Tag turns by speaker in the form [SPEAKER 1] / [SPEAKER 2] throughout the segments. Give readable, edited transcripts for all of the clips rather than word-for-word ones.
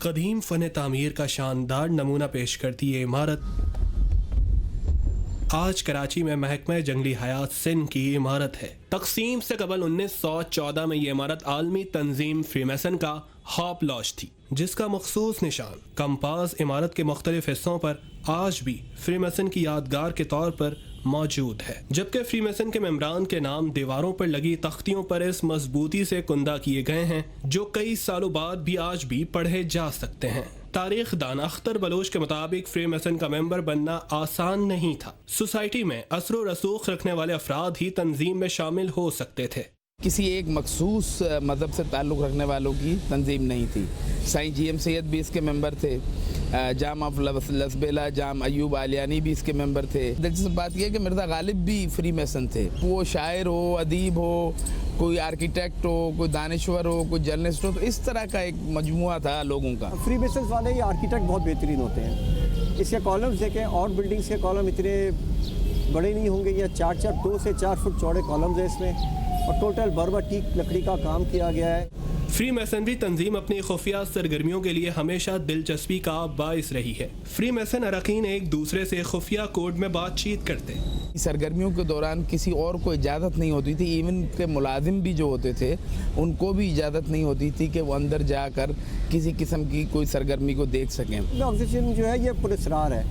[SPEAKER 1] قدیم فن تعمیر کا شاندار نمونہ پیش کرتی یہ عمارت آج کراچی میں محکمہ جنگلی حیات سندھ کی عمارت ہے۔ تقسیم سے قبل 1914 میں یہ عمارت عالمی تنظیم فری میسن کا ہاپ لاج تھی، جس کا مخصوص نشان کمپاس عمارت کے مختلف حصوں پر آج بھی فری میسن کی یادگار کے طور پر موجود ہے، جبکہ فری میسن کے ممبران کے نام دیواروں پر لگی تختیوں پر اس مضبوطی سے کندہ کیے گئے ہیں جو کئی سالوں بعد بھی آج بھی پڑھے جا سکتے ہیں۔ تاریخ دان اختر بلوچ کے مطابق فری میسن کا ممبر بننا آسان نہیں تھا۔ سوسائٹی میں اثر و رسوخ رکھنے والے افراد ہی تنظیم میں شامل ہو سکتے تھے۔
[SPEAKER 2] کسی ایک مخصوص مذہب سے تعلق رکھنے والوں کی تنظیم نہیں تھی۔ سائیں جی ایم سید بھی اس کے ممبر تھے، جام آف لسبیلا جام ایوب آلیانی بھی اس کے ممبر تھے۔ دلچسپ بات یہ ہے کہ مرزا غالب بھی فری میسن تھے، وہ شاعر ہو، ادیب ہو، کوئی آرکیٹیکٹ ہو، کوئی دانشور ہو، کوئی جرنلسٹ ہو، تو اس طرح کا ایک مجموعہ تھا لوگوں کا۔
[SPEAKER 3] فری میسنز والے یہ آرکیٹیکٹ بہت بہترین ہوتے ہیں۔ اس کے کالمز دیکھیں، اور بلڈنگز کے کالم اتنے بڑے نہیں ہوں گے، یا 2 سے 4 فٹ چوڑے کالمز ہیں اس میں، اور ٹوٹل برما ٹیک لکڑی کا کام کیا گیا ہے۔
[SPEAKER 1] فری میسنری تنظیم اپنی خفیہ سرگرمیوں کے لیے ہمیشہ دلچسپی کا باعث رہی ہے۔ فری میسن اراکین ایک دوسرے سے خفیہ کوڈ میں بات چیت کرتے ہیں۔
[SPEAKER 2] سرگرمیوں کے دوران کسی اور کو اجازت نہیں ہوتی تھی، ایون کہ ملازم بھی جو ہوتے تھے ان کو بھی اجازت نہیں ہوتی تھی کہ وہ اندر جا کر کسی قسم کی کوئی سرگرمی کو دیکھ سکیں۔
[SPEAKER 3] آرگنائزیشن جو ہے یہ پراسرار ہے،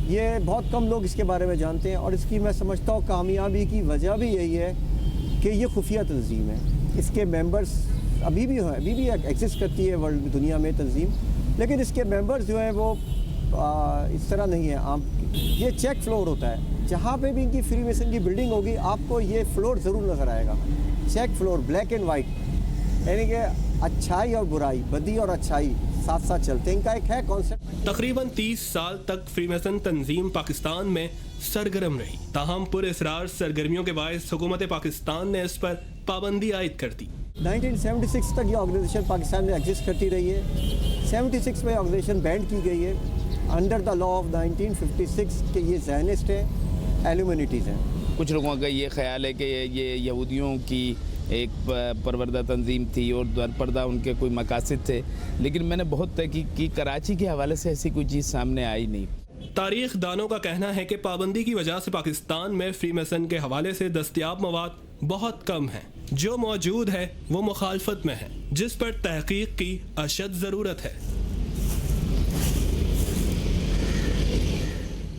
[SPEAKER 3] یہ بہت کم لوگ اس کے بارے میں جانتے ہیں، اور اس کی میں سمجھتا ہوں کامیابی کی وجہ بھی یہی ہے کہ یہ خفیہ تنظیم ہے۔ اس کے ممبرز ابھی بھی ایگزسٹ کرتی ہے ورلڈ دنیا میں تنظیم، لیکن اس کے ممبرز جو ہیں وہ اس طرح نہیں ہیں عام۔ یہ چیک فلور ہوتا ہے، جہاں پہ بھی ان کی فری میسن کی بلڈنگ ہوگی آپ کو یہ فلور ضرور نظر آئے گا، check floor, black and white, یعنی کہ اچھائی اور برائی، بدی اور اچھائی ساتھ ساتھ چلتے ہیں۔ ان کا ایک ہے کانسیپٹ۔
[SPEAKER 1] تقریباً 30 سال تک فری میسن تنظیم پاکستان میں سرگرم رہی، تاہم پر اسرار سرگرمیوں کے باعث حکومت پاکستان نے اس پر پابندی عائد کر دی۔
[SPEAKER 3] 1976 تک یہ آرگنائزیشن پاکستان میں ایگزسٹ کرتی رہی ہے۔ 76 میں آرگنائزیشن بینڈ کی گئی ہے انڈر دا لا آف 1956 کہ یہ زائنسٹ ہیں، ایلومینٹیز ہیں۔
[SPEAKER 2] کچھ لوگوں کا یہ خیال ہے کہ یہ یہودیوں کی ایک پروردہ تنظیم تھی اور در پردہ ان کے کوئی مقاصد تھے، لیکن میں نے بہت تحقیق کی، کراچی کے حوالے سے ایسی کوئی چیز سامنے آئی نہیں۔
[SPEAKER 1] تاریخ دانوں کا کہنا ہے کہ پابندی کی وجہ سے پاکستان میں فری میسن کے حوالے سے دستیاب مواد بہت کم ہیں، جو موجود ہے وہ مخالفت میں ہے، جس پر تحقیق کی اشد ضرورت ہے۔